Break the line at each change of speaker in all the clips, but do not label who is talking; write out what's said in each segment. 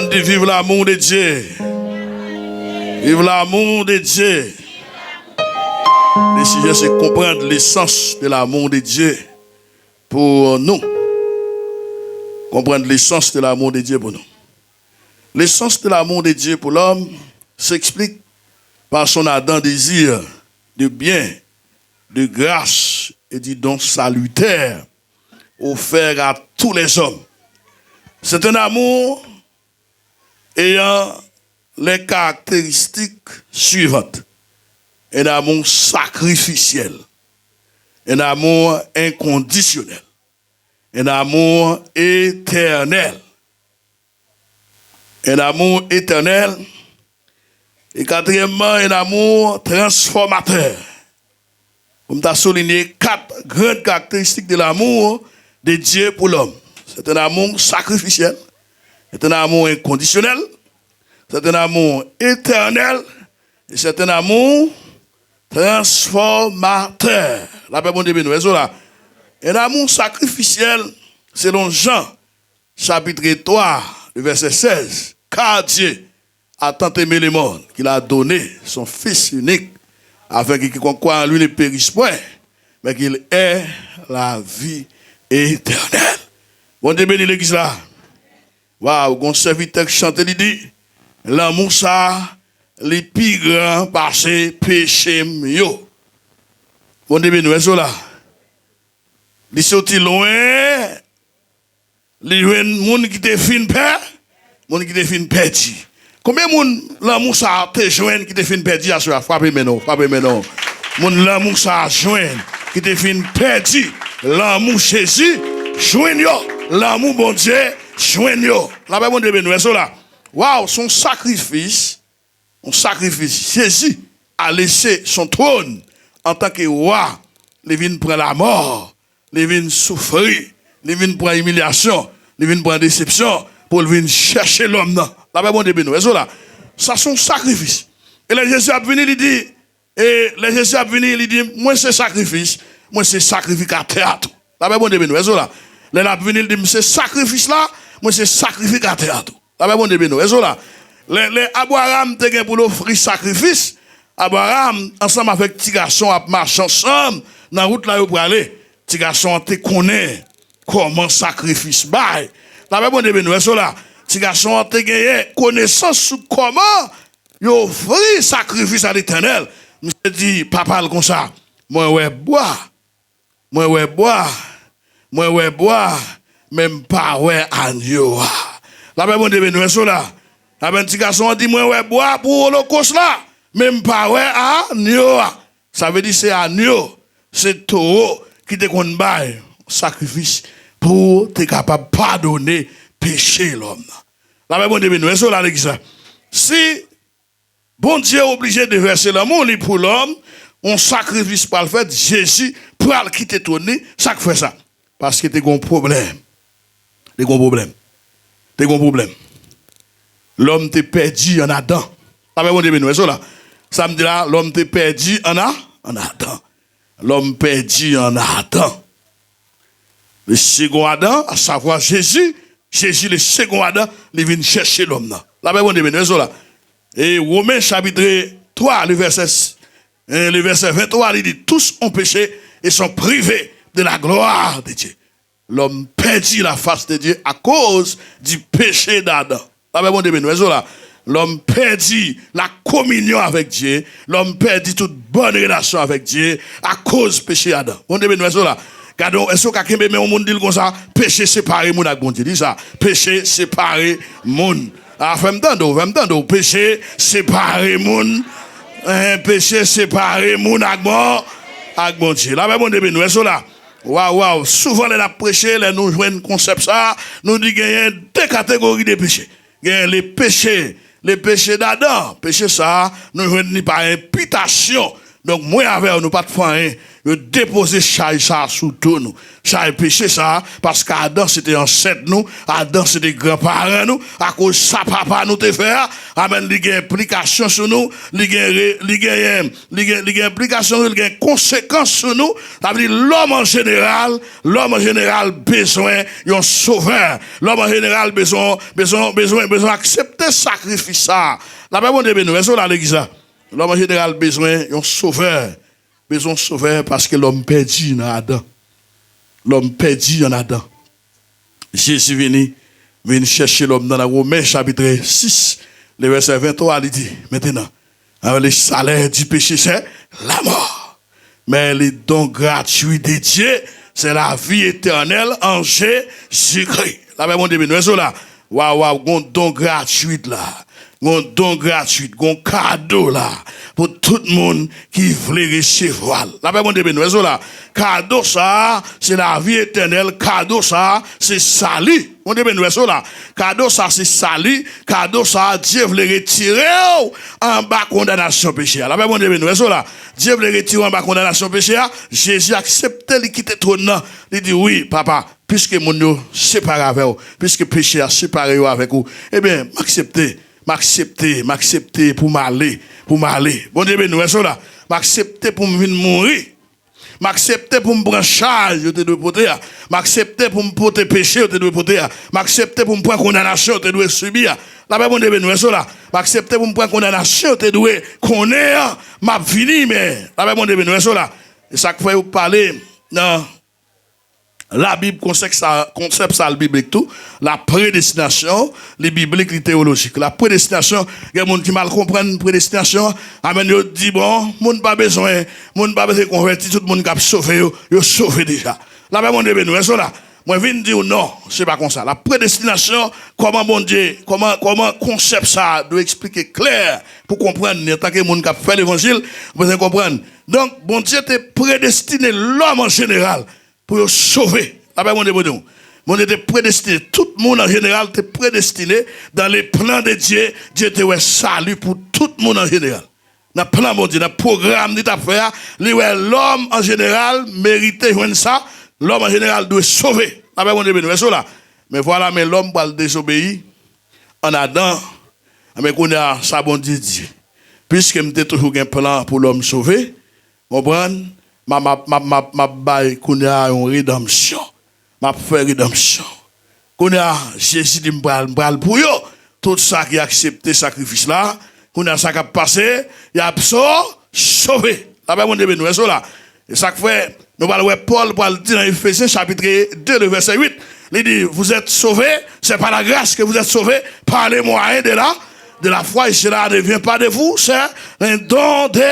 On dit vive l'amour de Dieu. Vive l'amour de Dieu. Le sujet, c'est comprendre l'essence de l'amour de Dieu pour nous. Comprendre l'essence de l'amour de Dieu pour nous. L'essence de l'amour de Dieu pour l'homme s'explique par son ardent désir de bien, de grâce et du don salutaire offert à tous les hommes. C'est un amour ayant les caractéristiques suivantes. Un amour sacrificiel, un amour inconditionnel, un amour éternel. Un amour éternel et quatrièmement, un amour transformateur. Comme tu as souligné 4 grandes caractéristiques de l'amour de Dieu pour l'homme. C'est un amour sacrificiel, c'est un amour inconditionnel, c'est un amour éternel et c'est un amour transformateur. La paix bon Dieu nous là. Un amour sacrificiel, selon Jean, chapitre 3, le verset 16. Car Dieu a tant aimé le monde qu'il a donné son Fils unique, afin que quiconque croit en lui ne périsse point, mais qu'il ait la vie éternelle. Bon Dieu bénit l'église là. Waouh, mon serviteur qui chante, il dit, l'amour ça, les plus grands passés péché mieux. Bon Dieu bénit, est-ce là? Il sorti loin, il y a des gens qui te fin père, des gens qui te fin perdu. Combien de gens l'amour ça te joindre qui te fin perdu à ce frappez maintenant, frappez maintenant. Mon l'amour ça joindre qui te fin perdu, l'amour Jésus joindre l'amour bon Dieu joindre. La Bible bon Dieu bénit, est-ce là? Waouh, son sacrifice, Jésus a laissé son trône en tant que roi, il vient prendre la mort, il vient souffrir, il vient prendre humiliation, il vient prendre déception pour venir chercher l'homme. La Bible bon Dieu bénit, est-ce là? Ça son sacrifice. Et le Jésus a venu, il dit, moi c'est sacrifice, moi c'est sacrificateur. La Bible bon Dieu bénit, est-ce là? Il a venu, il dit, c'est sacrifice là, moi c'est sacrificateur. La Bible bon Dieu bénit, est-ce là? Les Abraham te gen pour l'offrir sacrifice. Abraham, ensemble avec petit garçon, a marché ensemble, dans la route là, pour aller. Petit garçon te connaît comment sacrifice bail. La Bible bon Dieu bénit, est-ce là? Petit garçon te gagné connaissance sur comment offrir sacrifice à l'Éternel. Monsieur dit, papa, comme ça, moi ouais bois, même pas ouais agneau. La Bible bon Dieu bénit, est-ce là? La petit garçon dit, moi ouais bois pour l'holocauste là, même pas ouais agneau. Ça veut dire c'est agneau, c'est taureau qui te compte bail sacrifice pour être capable de pardonner péché l'homme. La Bible bon Dieu bénit, est-ce là l'église? Si bon Dieu est obligé de verser l'amour pour l'homme, on sacrifice par le fait, Jésus pour le quitter ton nez, ça fait ça. Parce que tu as un problème. L'homme t'est perdu en Adam. Ça veut dire, nous, là. Ça me dit là, l'homme t'est perdu en Adam. L'homme perdu en Adam. Le second Adam, à savoir Jésus, le second Adam, il vient chercher l'homme. La Bible dit, nous, là. Et Romains chapitre 3, le verset 23, il dit, tous ont péché et sont privés de la gloire de Dieu. L'homme perdit la face de Dieu à cause du péché d'Adam. L'homme perdit la communion avec Dieu. L'homme perdit toute bonne relation avec Dieu à cause du péché d'Adam. Est-ce que quelqu'un peut me dire comme ça? Péché séparé, mon avec bon Dieu. Dis ça. Péché séparé, mon. Ah, fais-moi péché séparé, mon. Péché séparé, mon avec bon Dieu. La Bible dit, nous, est-ce là? Waouh, souvent, les prêchés, nous jouons un concept ça, nous disons qu'il y a 2 catégories de péchés. Il y a les péchés d'Adam. Péché ça, nous jouons par imputation. Donc, moi, avec nous, pas de faire de déposer chaille ça sous tout nous. Chaille péché ça, parce qu'Adam, c'était ancêtre nous, Adam, c'était grands-parents nous, à cause de ça, papa nous te fait, amen, il y a implication sur nous, il y a implication, il y a conséquences sur nous. Ça veut dire, l'homme en général, besoin d'un sauveur. L'homme en général, besoin d'accepter sacrifice ça. La Bible dit, nous, est-ce que l'église là? L'homme en général besoin d'un sauveur. Besoin de sauveur parce que l'homme perdu dans Adam. L'homme perdu en Adam. Jésus vient chercher l'homme dans la Romains chapitre 6, le verset 23, il dit, maintenant, le salaire du péché, c'est la mort. Mais le don gratuit de Dieu, c'est la vie éternelle en Jésus-Christ. La Bible dit, nous sommes là. Waouh, un don gratuit là. Un don gratuit, un cadeau là, pour tout le monde qui veut recevoir. La Bible dit, nous sommes là. Cadeau ça, c'est la vie éternelle. Cadeau ça, c'est salut. On dit, nous sommes là. Cadeau ça, c'est salut. Cadeau ça, Dieu veut retirer en bas condamnation péché. La Bible dit, nous sommes là. Dieu veut retirer en bas condamnation péché. Jésus accepte de quitter ton nom. Il dit, oui, papa, puisque mon Dieu séparé avec vous, puisque péché a séparé avec vous, eh bien, m'accepter pour m'aller. Bon Dieu, nous sommes là. M'accepter pour me mourir. M'accepter pour me prendre charge, je te dois porter. M'accepter pour me porter péché, je te dois porter. M'accepter pour me prendre condamnation, je te dois subir. La Bible dit, nous sommes là. M'accepter pour me prendre condamnation, je te dois connaître. M'a fini, mais la Bible dit, nous sommes là. Et ça fait vous parler, non. La Bible, concept ça, le biblique tout. La prédestination, les bibliques, les théologiques. La prédestination, il y a des gens qui mal comprennent prédestination. Amen, ils disent, bon, moun pas besoin de convertir, tout le monde qui a sauvé, ils sauvé déjà. La Bible dit, nous sommes là. Moi, je viens de dire, non, c'est pas comme ça. La prédestination, comment bon Dieu, comment concept ça doit expliquer clair pour comprendre, en tant que monde qui a fait l'évangile, vous allez comprendre. Donc, bon Dieu te prédestiné l'homme en général pour sauver. La Bible dit, mon Dieu était prédestiné. Tout le monde en général était prédestiné dans les plans de Dieu. Dieu te salut pour tout le monde en général. Dans le plan de Dieu, dans le programme de ta frère, l'homme en général méritait ça. L'homme en général doit sauver. La Bible dit, nous sommes là. Mais voilà, mais l'homme va le désobéir en Adam. Mais qu'on a ça, bon Dieu dit. Puisque m'était toujours un plan pour l'homme sauver, comprendre? Ma bail qu'on a une rédemption. Ma fait rédemption. Qu'on a Jésus dit m'bral pour yo. Tout ça qui a accepté sacrifice là, qu'on a ça qui a passé, il a sauvé. La Bible dit, nous sommes là. Et ça fait, nous allons voir Paul pour le dire dans Ephésiens chapitre 2, le verset 8. Il dit, vous êtes sauvés, c'est par la grâce que vous êtes sauvés, par les moyens de la foi, et cela ne vient pas de vous, c'est un don de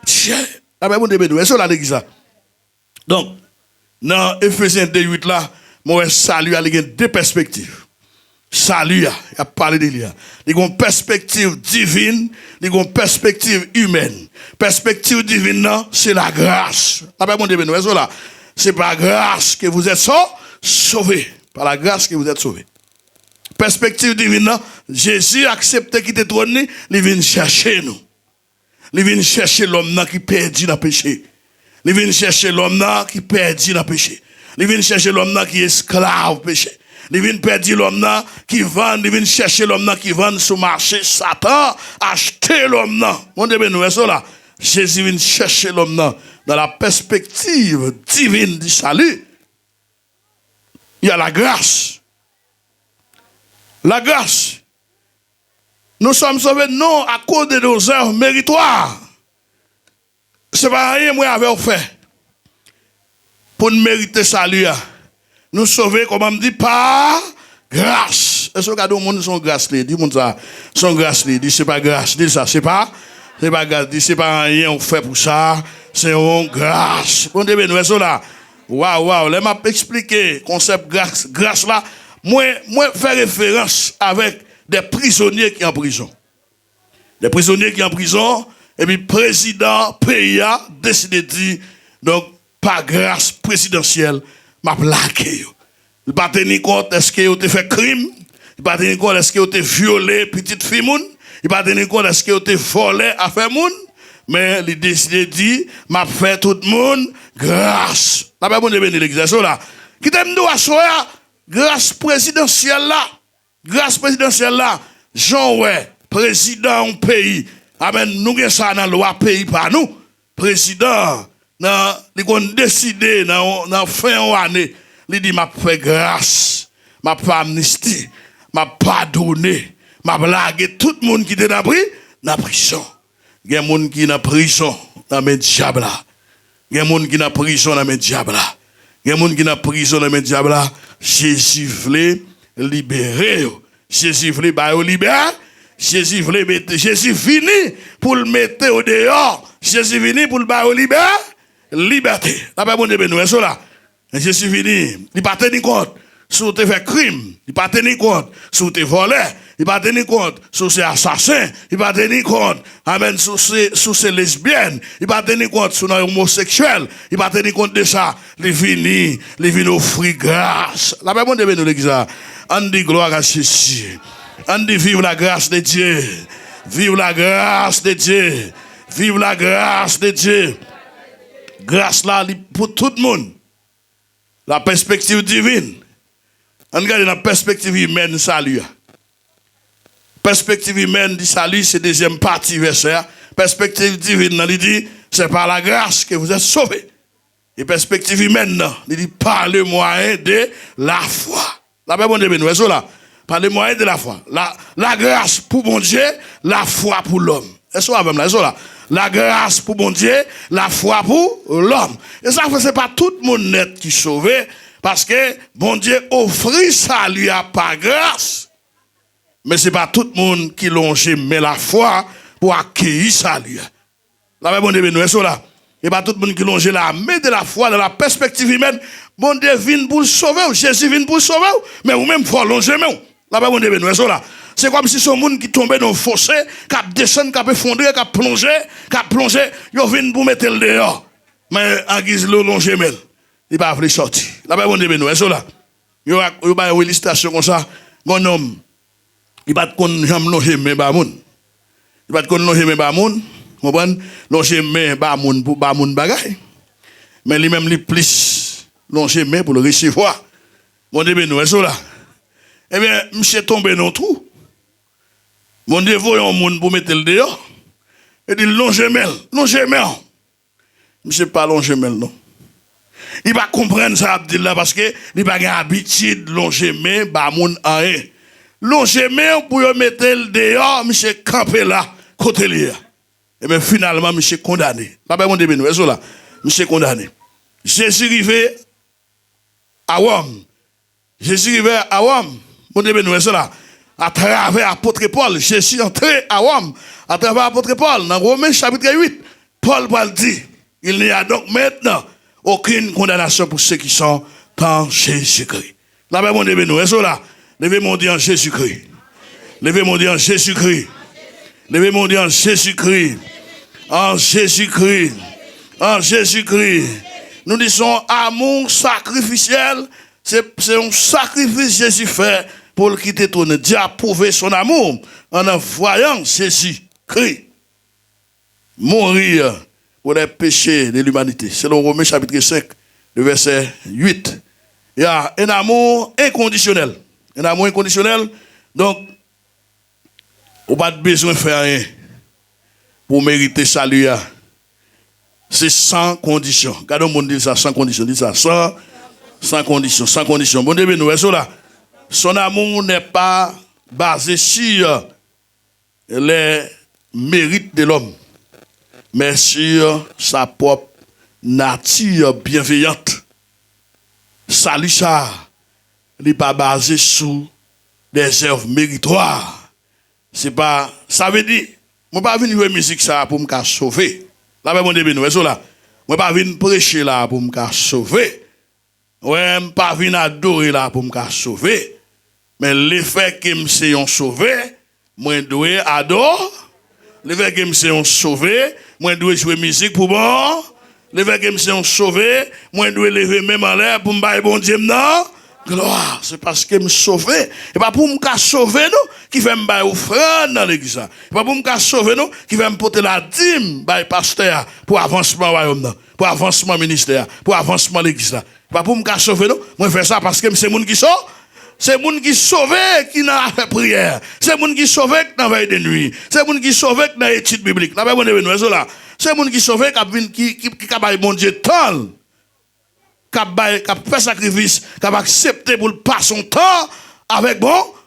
Dieu. La Bible dit, nous sommes là, l'église. Donc, dans Ephésiens 2, 8 là, moi, salut, il y a deux perspectives. Salut, il a parlé de lui. Il y a une perspective divine, il y a une perspective humaine. Perspective divine, non, c'est la grâce. La Bible dit, nous sommes là. C'est par grâce que vous êtes sauvés. Par la grâce que vous êtes sauvés. Perspective divine, non, Jésus a accepté qu'il était trôné, il vient chercher nous. Il vient chercher l'homme qui perdu dans le péché. Il vient chercher l'homme qui perdu dans le péché. Il vient chercher l'homme qui est esclave péché. Il vient perdre l'homme qui vend, il vient chercher l'homme qui vend sur le marché. Satan acheter l'homme. Mon Dieu, nous sommes là. Jésus vient chercher l'homme dans la perspective divine du salut. Il y a la grâce. La grâce. Nous sommes sauvés non à cause de nos œuvres méritoires. Ce n'est pas rien que moi j'avais fait pour nous mériter salut. Nous sauver, comme on me dit, par grâce. Est-ce que regardez, le monde son grâce, dis-moi ça, son grâce, dis c'est pas grâce, dis ça, c'est pas grâce, dis c'est pas rien on fait pour ça, c'est une grâce. Bon Dieu, nous sommes là. Waouh, là m'a expliqué concept grâce là. Moi faire référence avec des prisonniers qui sont en prison. Des prisonniers qui sont en prison, et puis président pays a décidé de dire, donc par grâce présidentielle, m'a plaqué. Il ne pas tenir compte est-ce que vous avez fait crime, il ne pas tenir compte est-ce que vous avez violé petite fille moun, il ne pas tenir compte est-ce que vous avez volé affaire moun. mais il décide de dire, m'a fait tout le monde grâce. La Bible de bénir l'église là. Qui t'aime nous à soir, grâce présidentielle là. Grâce présidentielle là. Jean ouais, président du pays. Amen, nous avons ça dans la loi pays par nous. Président, il a décidé dans la fin de l'année, il dit, m'a fait grâce, m'a fait amnistie, m'a pardonné, m'a blagué tout le monde qui était dans la prison. Il y a des gens qui sont dans la prison, dans le diable. Il y a des gens qui sont dans la prison, dans le diable. Il y a des gens qui sont dans la prison, dans le diable. Jésus voulait libérer. Jésus voulait libérer. Jésus voulait mettre, Jésus fini pour le mettre au dehors. Jésus fini pour le battre au liberté. La Bible de nous, c'est là. Jésus fini, il pas tenir compte sur te fait crime, il pas tenir compte sur te volé, il pas tenir compte sur ces assassins, il pas tenir compte, amen, sur ces lesbiennes, il pas tenir compte sur les homosexuels, il pas tenir compte de ça. Il fini offrir grâce. La Bible de nous, l'église, on dit gloire à Jésus. On dit vive la grâce de Dieu. Vive la grâce de Dieu. Vive la grâce de Dieu. Grâce là pour tout le monde. La perspective divine. On regarde la perspective humaine salut. Perspective humaine du salut, c'est deuxième partie verset. Perspective divine, il dit, c'est par la grâce que vous êtes sauvés. Et perspective humaine, il dit, par le moyen de la foi. La Bible de nous, c'est là. Par les moyens de la foi. La grâce pour mon Dieu, la foi pour l'homme. Est-ce que là? La grâce pour mon Dieu, la foi pour l'homme. Et ça, c'est pas tout le monde net qui est sauvé, parce que mon Dieu offre ça lui a pas grâce. Mais c'est pas tout le monde qui longe, mais la foi pour accueillir ça lui. La Bible de nous, est-ce que là? Et pas tout le monde qui longe la mais de la foi dans la perspective humaine. Mon Dieu vient pour le sauver, Jésus vient pour le sauver, mais vous même faut longer, mais la Bible de nous, est-ce que là? C'est comme si ce monde qui tombait dans le fossé, qui descend, qui effondré, qui plongé, ils viennent pour mettre le dehors. Mais en guise de longer, il va pas sortir. La Bible de nous, est-ce que là? Il y a une illustration comme ça, un homme, il va pas jamais longer, mais pas moun. Il va pas longer, mais pas moun. Vous comprenez? Longer, mais pas moun pour pas moun bagay. Mais lui-même, il plus longer, mais pour le recevoir. Mon Dieu, nous, est-ce que là? Eh bien, monsieur tombé dans le trou. Mon Dieu, voyons un monde pour mettre le dehors. Il dit, non, gemelle. Monsieur pas long gemelle, non. Il va comprendre ça, Abdillah, parce que il va avoir l'habitude de longer mais bah moun en un. Longer mais pour mettre le dehors, monsieur campé là, côté là. Et bien finalement, monsieur condamné. Papa, mon Dieu, nous, là. Monsieur condamné. Jésus arrivé à Rome. Mon Dieu, nous, là. À travers l'apôtre Paul, Jésus entré à Rome, à travers l'apôtre Paul, dans Romains chapitre 8, Paul dit, il n'y a donc maintenant aucune condamnation pour ceux qui sont en Jésus-Christ. La Bible mon Dieu, nous, est-ce là? Levez mon Dieu en Jésus-Christ. Levez mon Dieu en Jésus-Christ. Levez mon Dieu en Jésus-Christ. En Jésus-Christ. En Jésus-Christ. Nous disons amour sacrificiel, c'est un sacrifice Jésus fait pour le quitter ton Dieu a prouvé son amour en envoyant Jésus-Christ mourir pour les péchés de l'humanité. Selon Romains chapitre 5, le verset 8. Il y a un amour inconditionnel. Un amour inconditionnel, donc, on n'a pas besoin de faire rien pour mériter salut. C'est sans condition. Regardez le monde dit ça, sans condition. Dit ça, sans condition, sans condition. Bon Dieu, nous, est-ce là? Son amour n'est pas basé sur les mérites de l'homme, mais sur sa propre nature bienveillante. Salut ça, il n'est pas basé sur des œuvres méritoires. C'est pas, ça veut dire, je ne vais pas venir jouer musique ça pour me sauver. Là, mon Dieu, nous, est-ce là? Je ne vais pas venir prêcher là pour me sauver. Ouais, je ne vais pas venir adorer là pour me sauver. Mais le fait que je suis sauvé, moi, je dois adorer. Le fait que je suis sauvé, moi, je dois jouer musique pour bon. Le fait que je suis sauvé, moi, je dois lever même en l'air pour me bailler bon Dieu, non? Gloire, c'est parce que me sauver. Et pas pour me sauver nous qui fait me bailler offrande dans l'église. Et pas pour me sauver nous qui fait me porter la dîme bailler pasteur pour avancement royaume, pour avancement ministère, pour avancement l'église. Et pas pour me sauver nous, moi faire ça parce que c'est monde qui sauve. C'est moun qui sauvé qui n'a fait prière. C'est moun qui sauvé qui n'a veille de nuit. C'est moun qui sauvé qui n'a étude biblique. Là, c'est moun qui sauvé qui a mon Dieu tant. Qui a fait sacrifice, qui a accepté pour passer son temps avec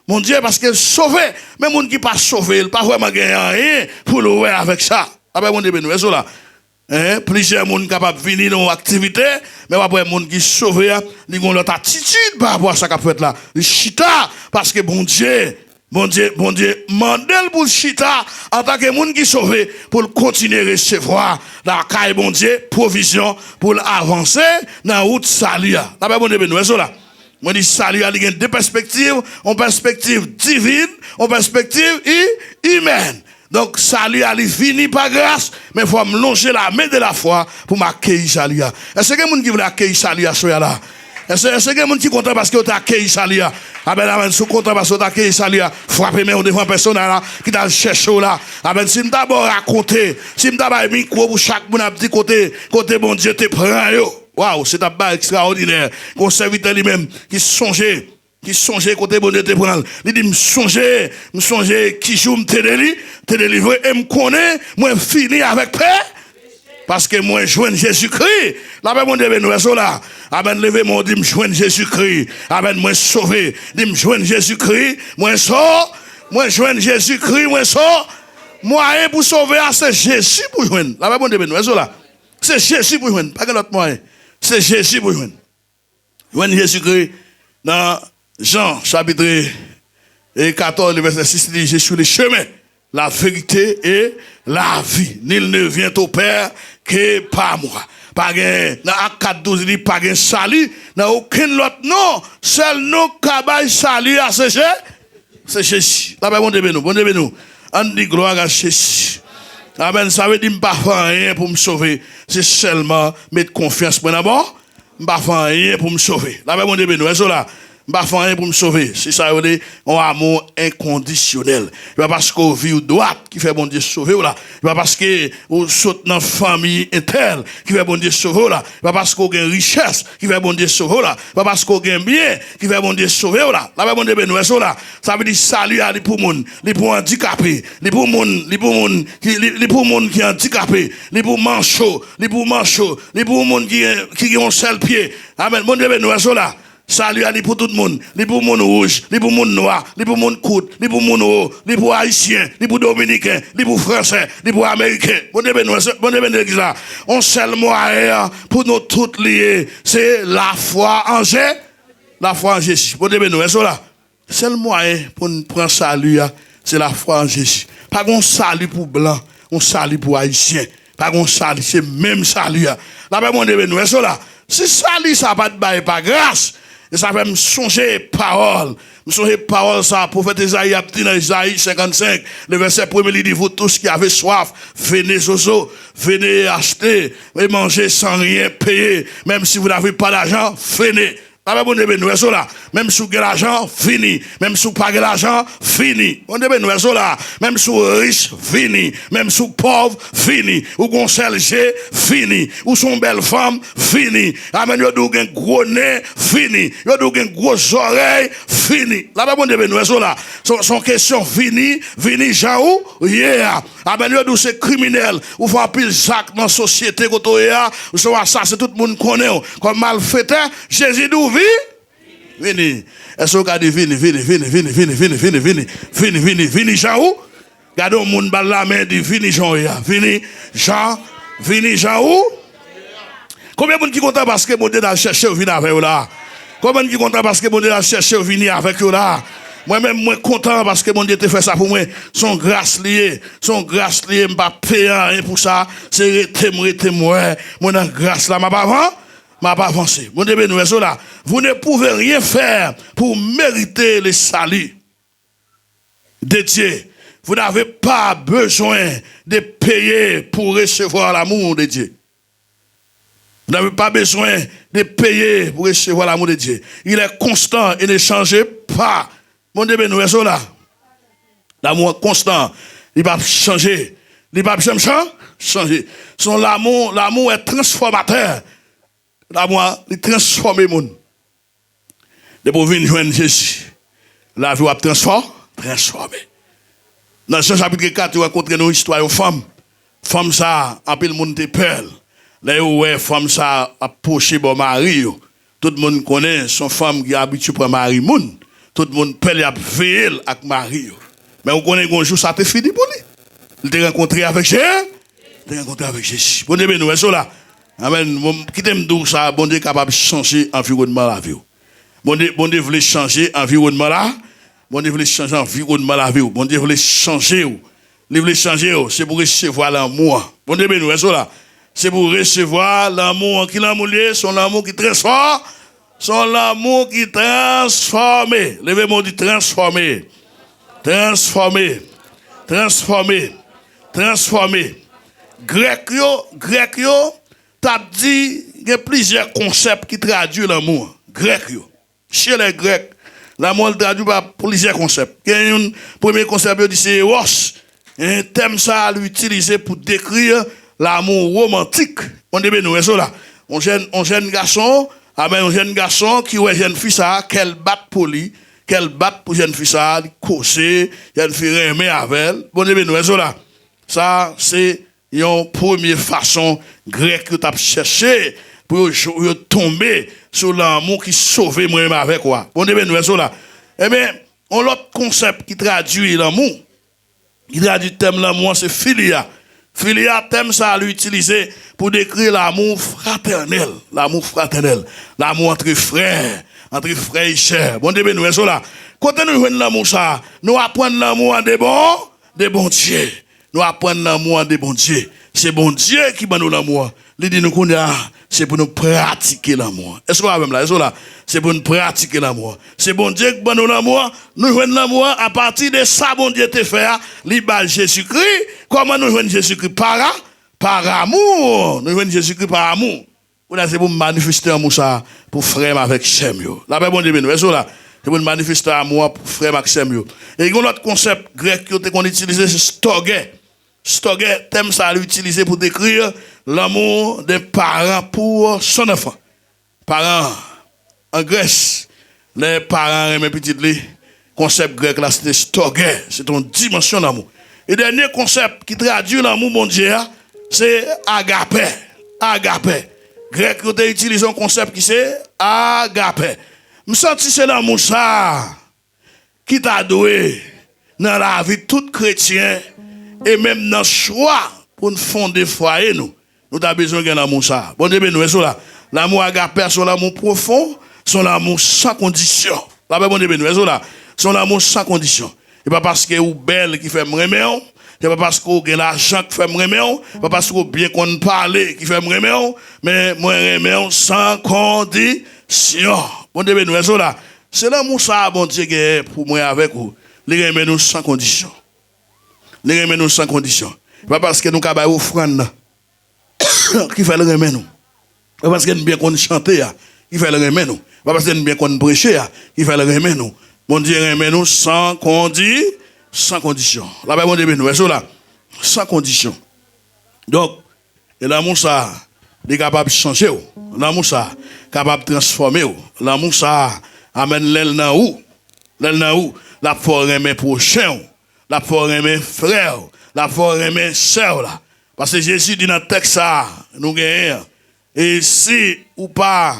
mon Dieu parce qu'il est sauvé. Mais moun qui pas sauvé, il pas vraiment gagné rien pour le voir avec ça. Là, mon Dieu, là. Plusieurs monde capable venir dans activité mais après monde qui sauvé ils ont leur attitude par rapport à ça qu'a fait là chita parce que bon Dieu mandel pour chita en tant que monde qui sauvé pour continuer à recevoir la caille bon Dieu provision pour avancer dans route salut là bon Dieu là moi dis salut il y a deux perspectives en perspective divine en perspective humaine. Donc, salut a fini par grâce, mais il faut me longer la main de la foi pour m'accueillir salut. Est-ce que quelqu'un qui veut accueillir salut là? Est-ce que quelqu'un qui est content parce que tu as accueilli salut? Ah ben là, si tu es content parce que tu as accueilli salut, frappez moi devant personne là qui t'a cherché là. Ah ben si je d'abord raconter, si je d'abord micro pour chaque monde à petit côté bon Dieu te prend yo. Waouh, c'est un bail extraordinaire. Qu'on serviteur lui-même qui songeait côté bon Dieu te prend. Il dit me songer qui joue me te délivrer et me connaît, moi fini avec paix. Parce que moi joindre Jésus-Christ. Là ben mon Dieu nous là. Amen lever mon dit me joindre Jésus-Christ. Amen moi sauvé. Dit me joindre Jésus-Christ, moi sort, moi joindre Jésus-Christ, moi sort. Moyen pour sauver c'est Jésus pour joindre. Là ben mon Dieu nous là. C'est Jésus pour joindre, pas que l'autre moyen. C'est Jésus pour joindre. Joindre Jésus-Christ dans Jean, chapitre 14, le verset 6, dit, je suis le chemin, la vérité et la vie. Nul ne vient au Père que par moi. Pas gain, dans Acte 4, 12, il dit, pas gain salut, dans aucun autre nom, seul nom qui salut à ce c'est Jésus. Là, bon Dieu, nous. On dit gloire à Jésus. Amen, ça veut dire, je ne peux pas rien pour me sauver. C'est seulement mettre confiance pour d'abord. Je ne peux pas rien pour me sauver. Là, bon Dieu, nous, là. Bah faire rien pour me sauver. C'est ça un amour inconditionnel. Pas parce qu'on vit au droite qui fait bon Dieu sauver là. Pas parce que on saute dans famille interne qui fait bon Dieu sauver là. Pas parce qu'on a une richesse qui fait bon Dieu sauver là. Pas parce qu'on a un bien qui fait bon Dieu sauver là. Là bon Dieu nous là. Ça veut dire salut à pour monde, les pour handicapé, les pour monde qui est handicapé, les pour manchot, les pour monde qui ont un seul pied. Amen. Bon Dieu nous là. Salut à pour tout le monde, les pour monde rouge, les pour monde noir, les pour monde court, les pour monde haut, les pour haïtien, les pour dominicain, les pour français, les pour américain. Bon Dieu, là. On seul moyen pour nous toutes liés, c'est la foi en Jésus. La foi en Jésus. Bon Dieu, nous là. Seul moyen pour nous prendre salut, c'est la foi en Jésus. Pas qu'on salut pour blanc, on salut pour haïtien. Pas qu'on salut, c'est même salut. Là, bon Dieu, nous là. Si salut, ça va pas par grâce. Et ça fait me songer parole. Me songer parole, ça, prophète Isaïe a dit dans Isaïe 55, le verset 1er, il dit, vous tous qui avez soif, venez zozo, venez acheter, et manger sans rien payer. Même si vous n'avez pas d'argent, venez. Même si vous avez l'argent, fini. Même si vous n'avez pas l'argent, fini. Même si vous êtes riche, fini. Même si vous êtes pauvre, fini. Ou vous êtes fini. Ou son belle femme, fini. Amen. Vous avez un gros nez, fini. Vous avez un gros oreille, fini. Son question, fini, Jean ou, yeah. Amen. Vous avez c'est criminel. Vous faites pile sac dans la société, vous avez assassin, tout le monde connaît. Comme malfaiteur, Jésus d'où vini. Est-ce que vous avez vini, Jean ou? Gardez au monde la main dit vini, Jean, vini, Jean ou? Combien de monde qui compte parce que mon Dieu a cherché au vini avec vous là? Combien de monde qui compte parce que mon Dieu a cherché au vini avec vous là? Moi-même, moi content parce que mon Dieu te fait ça pour moi. Son grâce liée, m'a payé rien pour ça. C'est moi. Moi, dans grâce là, m'a pas avancé. Mon Dieu, nous là. Vous ne pouvez rien faire pour mériter le salut de Dieu. Vous n'avez pas besoin de payer pour recevoir l'amour de Dieu. Vous n'avez pas besoin de payer pour recevoir l'amour de Dieu. Il est constant et ne change pas. Mon Dieu, nous sommes là. L'amour constant. Il ne va pas changer. Il ne va pas changer. Son l'amour est transformateur. L'amour, il transforme le monde. Depuis que vous venez Jésus, la vie va transformer. Dans Jean chapitre 4, vous rencontrez une histoire de femme. Femme ça, en peu le monde te peur. Là où femme ça approché bon mari. Tout le monde connaît son femme qui est habituée pour mari moun. Tout le monde peur à veiller avec mari. Mais vous connaissez un jour ça te fini pour lui. Il te rencontré avec Jésus. Il te rencontré avec Jésus. Bon Dieu, nous sommes là. Amen. Qui t'aime d'où ça, bon Dieu capable de changer l'environnement la vie. Bon Dieu voulait changer l'environnement là. Bon Dieu voulait changer l'environnement la vie. Bon Dieu voulait changer. Il voulait changer, c'est pour recevoir l'amour. Bon Dieu, nous sommes là. C'est pour recevoir l'amour. Qui l'amour lié? Son amour qui transforme. Son amour qui transforme. Levez-moi dit transformer. Transformer. Grec yo, t'as dit, il y a plusieurs concepts qui traduisent l'amour. Grec yo. Chez les Grecs, l'amour traduit par plusieurs concepts. Il y a un premier concept qui dit c'est eros. Un thème ça à l'utiliser pour décrire l'amour romantique. On dit nous là. Un jeune garçon, un jeune garçon qui ouais jeune fille ça qu'elle batte pour lui, qu'elle batte pour jeune fille ça, causer, jeune fille aimer avec elle. On dit nous là. Ça c'est une première façon grecque que tu as cherché pour tomber sur l'amour qui sauve moi avec quoi. On dit nous là. Eh bien, on l'autre concept qui traduit l'amour. Il a dit thème l'amour, c'est philia. Philia, thème ça à l'utiliser pour décrire l'amour fraternel. L'amour fraternel. L'amour entre frères et chers. Bon Dieu, nous sommes là. Quand nous jouons l'amour ça, nous apprenons l'amour des bons dieux. Nous apprenons l'amour des bons dieux. C'est bon Dieu qui donne nous l'amour. Il dit nous c'est pour nous pratiquer l'amour. Est-ce qu'on va même là? Est-ce là? C'est pour nous pratiquer l'amour. C'est bon Dieu qui donne nous l'amour. Nous jouons l'amour à partir de ça, bon Dieu te fait. L'ibal Jésus-Christ. Comment nous jouons Jésus-Christ? Par amour. Nous jouons Jésus-Christ par amour. C'est pour manifester l'amour ça pour frère avec Shem. Là, bon Dieu, nous est là. C'est pour manifester l'amour pour frère avec Shem. Et il y a un autre concept grec qu'on utilise, c'est storge. Storge, thème ça à l'utiliser pour décrire l'amour des parents pour son enfant. Parents, en Grèce, les parents aiment petit les concept grec là, c'était storge, c'est une dimension d'amour. Et le dernier concept qui traduit l'amour mondial, c'est agape. Agape. Grec, vous avez utilisé un concept qui c'est agape. Je sens que c'est l'amour ça qui t'a doué dans la vie de tout chrétien. Et même dans le choix pour nous fonder foyer, nous avons besoin d'un amour ça. Bon Dieu, nous sommes là. L'amour agapé, son amour profond, son amour sans condition. Là, bon Dieu, nous sommes là. Son amour sans condition. Et pas parce que vous belle qui fait me remettre, c'est pas parce que vous avez l'argent qui fait me remettre, pas parce que vous bien qu'on parle qui fait me remettre, mais moi remettre sans condition. Bon Dieu, nous sommes là. C'est l'amour ça, bon Dieu, pour moi avec vous. Les remettre nous sans condition. Les remettre nous sans condition. Pas parce que nous avons offrande qui fait le remettre nous. Pas parce que nous bien qu'on chante qui fait le remettre nous. Pas parce que nous bien qu'on prêche qui fait le remettre nous. Mon Dieu remet nous sans condition. Là-bas, mon Dieu, nous sommes là. Sans condition. Donc, l'amour ça, est capable de changer. L'amour ça, capable de transformer. L'amour ça, amène l'aile dans où? L'aile dans où? La forêt remet prochain. La forêt remet frère. La forêt remet sœur là. Parce que Jésus dit dans le texte ça, nous gagnons. Et si ou pas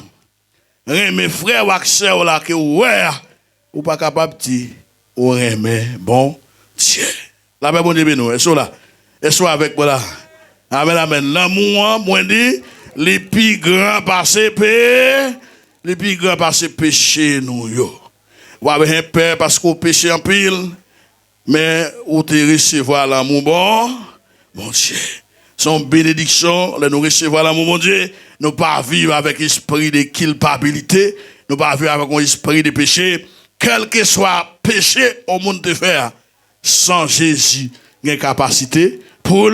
remet frère ou sœur là que ouais, ou pas capable de dire, ou remet bon Dieu. La paix bon Dieu nous, est-ce là? Est-ce avec voilà? Amen, amen. L'amour, moi dit, les plus grands passés péché nous yo. Ou avec un père parce qu'on péché en pile, mais ou te recevoir l'amour bon Dieu. Son bénédiction, nous recevoir l'amour bon Dieu, nous pas vivre avec esprit de culpabilité, nous pas vivre avec un esprit de péché, quel que soit péché au monde de faire, sans Jésus, il y a une capacité pour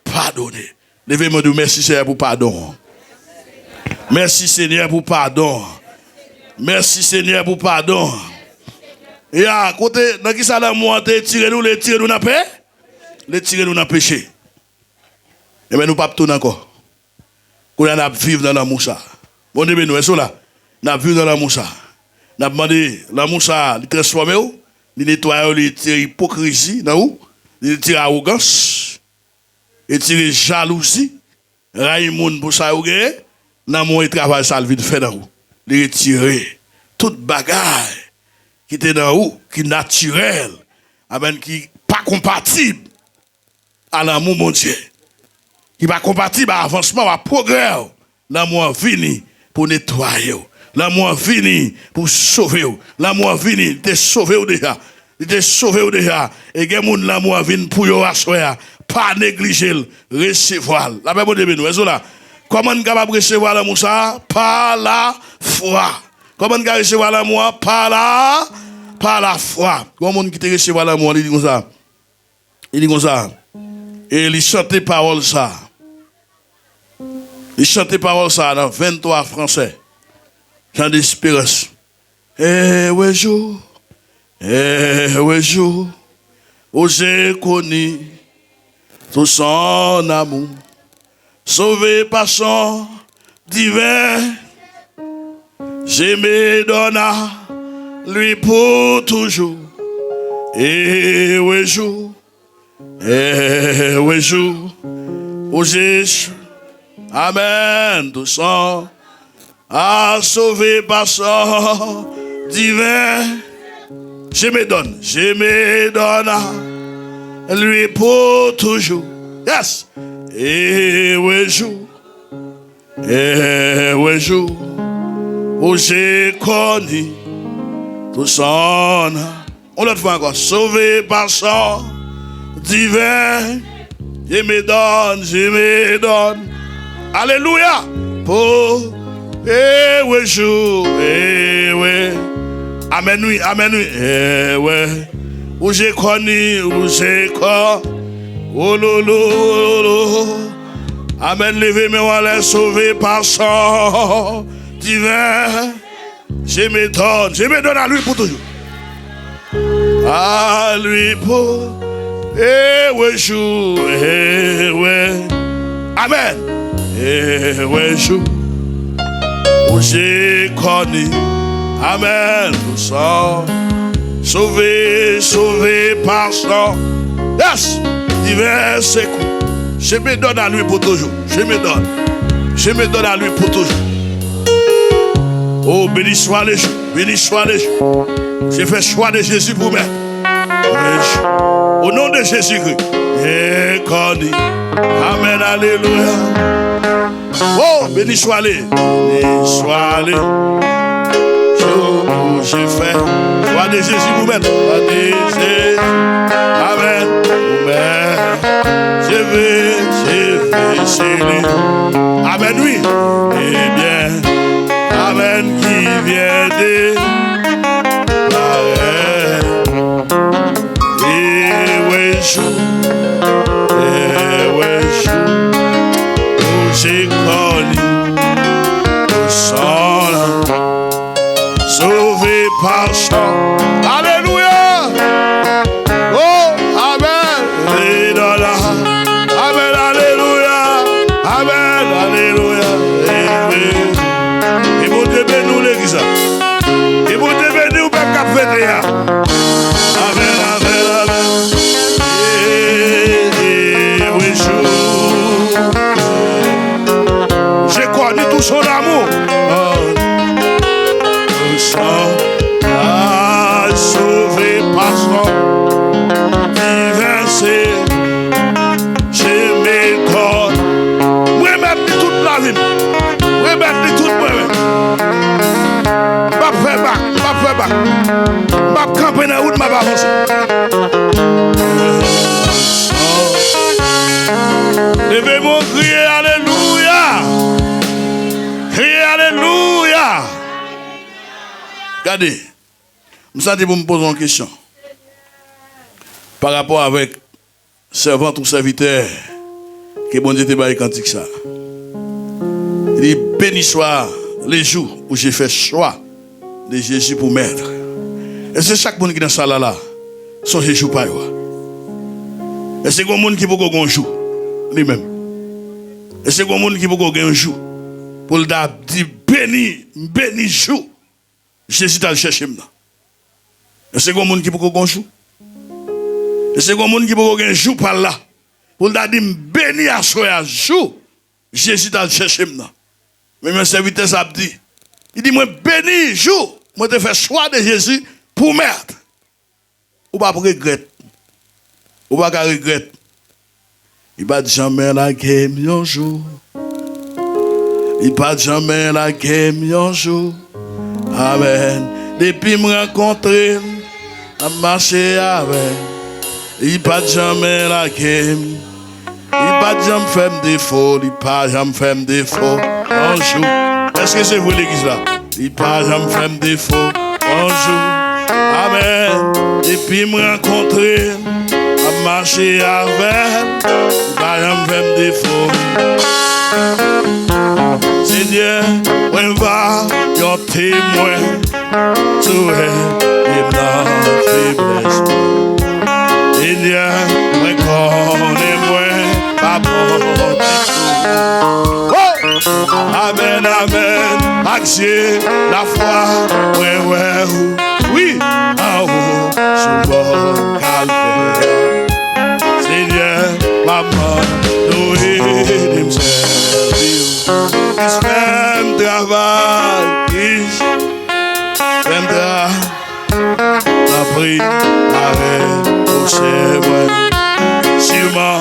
pardonner. Levez-moi de merci Seigneur pour pardon. Merci Seigneur pour pardon. Merci Seigneur pour pardon. Et à côté, dans qui ça l'amour, tirez-nous, les tirez-nous dans la paix, les tirez-nous dans le péché. Et bien nous ne pouvons pas tourner encore. Qu'on a vivre dans l'amour ça. Bon Dieu, nous sommes là. Nous vivons dans l'amour ça. Nous avons demandé l'amour ça, de transformer, de nettoyer, de tirer hypocrisie, de tirer arrogance, de tirer jalousie, Raïmoun pour ça, l'amour et travail ça, le vide fait dans vous. De retirer toute bagaille qui était dans vous, qui est naturel, qui n'est pas compatible à l'amour, mon Dieu. Qui n'est pas compatible à l'avancement, à progrès. L'amour vini pour nettoyer. L'amour vini pour sauver. L'amour vini, il te sauvé déjà. Il te sauvé déjà. Et l'amour vini pour vous asseoir. Pas négliger, recevoir. La Bible de nous, là. Comment on capable recevoir l'amour ça? Par la foi. Comment on capable recevoir l'amour? Par la foi. Comment on qui te recevoir l'amour? Il dit comme ça. Il dit comme ça. Et il chante parole ça. Il chante parole ça dans 23 français. Chant d'espérance. Ouais jour. Ouais jour. Où j'ai connu tout son amour. Sauvé par son divin, je me donne à lui pour toujours. Et oui, jour, où j'ai, amen, tout son, à sauvé par son divin, je me donne à lui pour toujours. Yes! Et oui, jour, où j'ai connu tout son. On l'autre fois encore, sauvé par son divin, je me donne. Alléluia! Pour, et oui, jour, oui. Amen, oui, oui. Où j'ai connu, oh lolo, amen, levez mes walets sauvés par son divin. Je me donne à lui pour toujours. À lui pour, oui, jour, oui. Amen, oui, jour, où j'ai connu, amen, tout ça, sauvé par son, yes. Divers secours. Je me donne à lui pour toujours. Je me donne à lui pour toujours. Oh, béni soit les jours. J'ai fait choix de Jésus pour moi. Au nom de Jésus-Christ. Et connu. Amen, alléluia. Oh, béni soit les. J'ai fait choix de Jésus pour moi. Amen. Je vais chez lui. Amen, oui. Eh bien, amen, qui vient de où j'ai connu son sauvé par son. Alléluia. Oh, amen. Amen, alléluia. Amen, alléluia. Et vous devez nous l'église. Et vous devez nous faire café. Amen, amen, amen. Et oui, j'ai connu tout son amour. Sauvé par son divin, je me donne. Oui, mettre toute la vie. Oui, mettre toute moi-même. Ma frère bac. Ma camper dans la route, ma avance. Levez-moi, criez alléluia. Criez alléluia. Regardez. Je sens pour me poser une question. Par rapport avec servant ou serviteur, que bon Dieu te baille cantique ça. Il dit, béni soit les jours où j'ai fait choix de Jésus pour maître. Et c'est chaque monde qui est dans la salle là, son Jésus pas yo. Et c'est un monde qui peut gagner un jour, lui-même. Et c'est un monde qui peut gagner un jour. Pour le dire, béni jour. Jésus t'a cherché maintenant. Et c'est un monde qui peut gagner un jour. Et c'est un monde qui peut gagner un jour par là. Pour le dire, béni à soi jour. Jésus t'a cherché maintenant. Mais mon serviteur ça dit, il dit, moi béni jour. Moi te fais choix de Jésus pour merde. Ou pas pour regret. Ou pas qu'à regret. Il va jamais la game un jour. Il va jamais la game un jour. Amen. Depuis me rencontrer, à marcher avec. Il va jamais la game. Il va jamais faire défaut. Il va jamais faire défaut un jour. Est-ce que c'est vous l'église là? Il va jamais faire défaut un jour. Amen. Depuis me rencontrer, à marcher avec, pas un même défaut. Seigneur, on va yon témoin, tu es notre faiblesse. Seigneur, on connaît moi, pas bon du tout. Amen, amen, accès, la foi, oui, en haut, sous mon calvaire. Seigneur, maman, nous aidons servir. Il fait travail, il fait travail. La prière, pour c'est moi. Sûrement,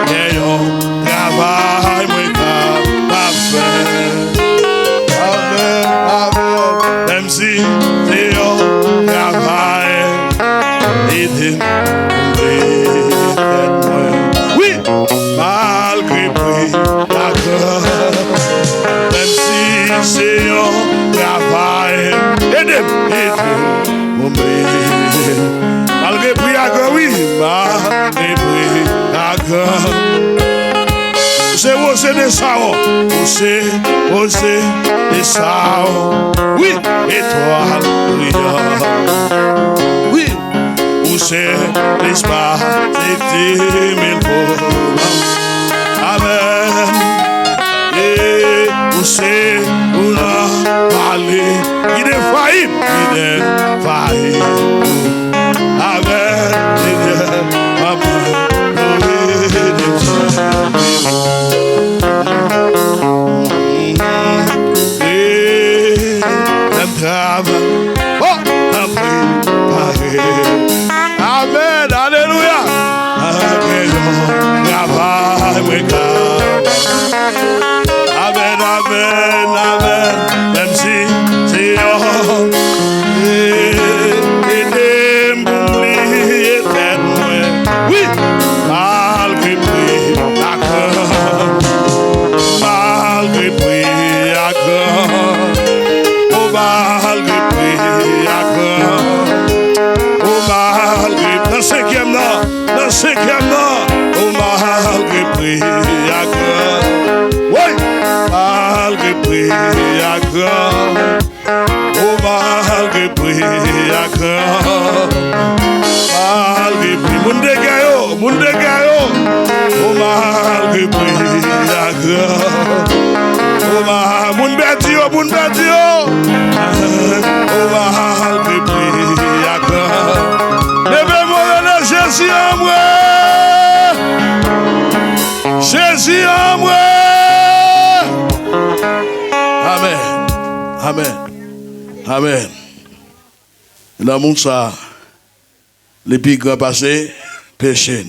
il y a un travail, moi, pas fait. Amen, amen. Même si c'est un travail, aidez-moi. Oui, malgré prix, d'accord. Même si c'est un travail, aidez-moi. Malgré prix, d'accord, oui, malgré prix, d'accord. C'est des saons, c'est des saons. Oui, étoile brillante. Oui. C'est l'espace des 10 000 volants. Amen. Et où c'est, où n'a parlé, il est failli, il est failli. Amen. Amen, alléluia. Amen, amen, amen. Même si c'est oui, malgré prix, d'accord. Malgré prix, d'accord. Oh, malgré prix, d'accord. Dans cinquième non, au malgré prix à grand. Oui, malgré prix à grand. Au malgré prix à grand. Malgré prix, moun de gayo. Au malgré prix à grand. Au malgré moun bêtio. Au malgré prix à grand. Jésus en moi. Jésus en moi. Amen. Amen. Amen. Dans mon ça, les plus grands passés, péché.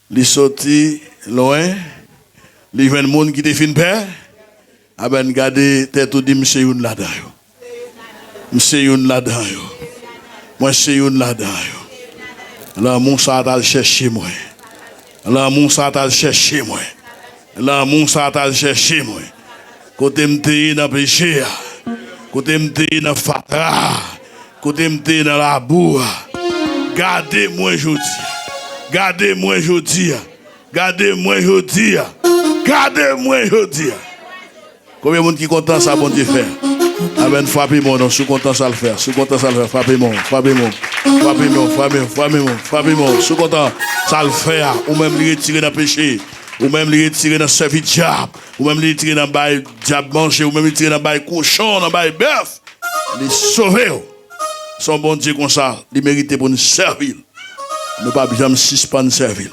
Les sortis loin, les jeunes monde qui te fin père, aben gade tête ou dit monsieur youn là-dedans. Monsieur youn là-dedans. Moi c'est youn là-dedans. L'amour ça t'a cherché moi. L'amour ça t'a cherché moi. L'amour ça t'a cherché moi. Côté m'te dans péché, côté m'te dans fatra, côté m'te dans la boue. Gardez-moi aujourd'hui. Gardez-moi aujourd'hui. Gardez-moi aujourd'hui. Gardez-moi aujourd'hui. Combien de monde qui est content ça, bon Dieu faire? Amen, frappez-moi, non, je suis content ça le faire. Je suis content ça le faire, frappez-moi, frappez-moi. Frappez-moi, frappez-moi, frappez-moi, frappez-moi. Je suis content ça le faire. Ou même les retirer dans le péché. Ou même les retirer dans le service diable. Ou même les retirer dans le bail diable manger. Ou même les retirer dans le bail cochon, dans le bail bœuf. Les sauver. Son bon Dieu comme ça, il mérite pour nous servir. Nous ne pas jamais suspendre servir.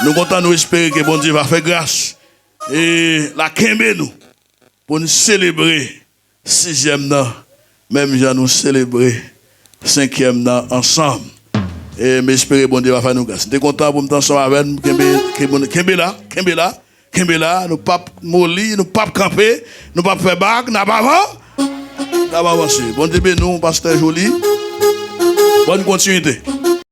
Nous comptons nous espérer que bon Dieu va faire grâce. Et la Kembe nous. Pour nous célébrer 6e nan, même gens nous célébrer 5e nan ensemble. Et m'espérer bon Dieu va faire nous grâce. T'es content pour me t'ensemble avec nous, Kembe là, nous pas molli, nous pas camper, nous pas faire bague, n'a pas avant. N'a pas avancé. Bon Dieu nous, pasteur Joli. Bonne continuité.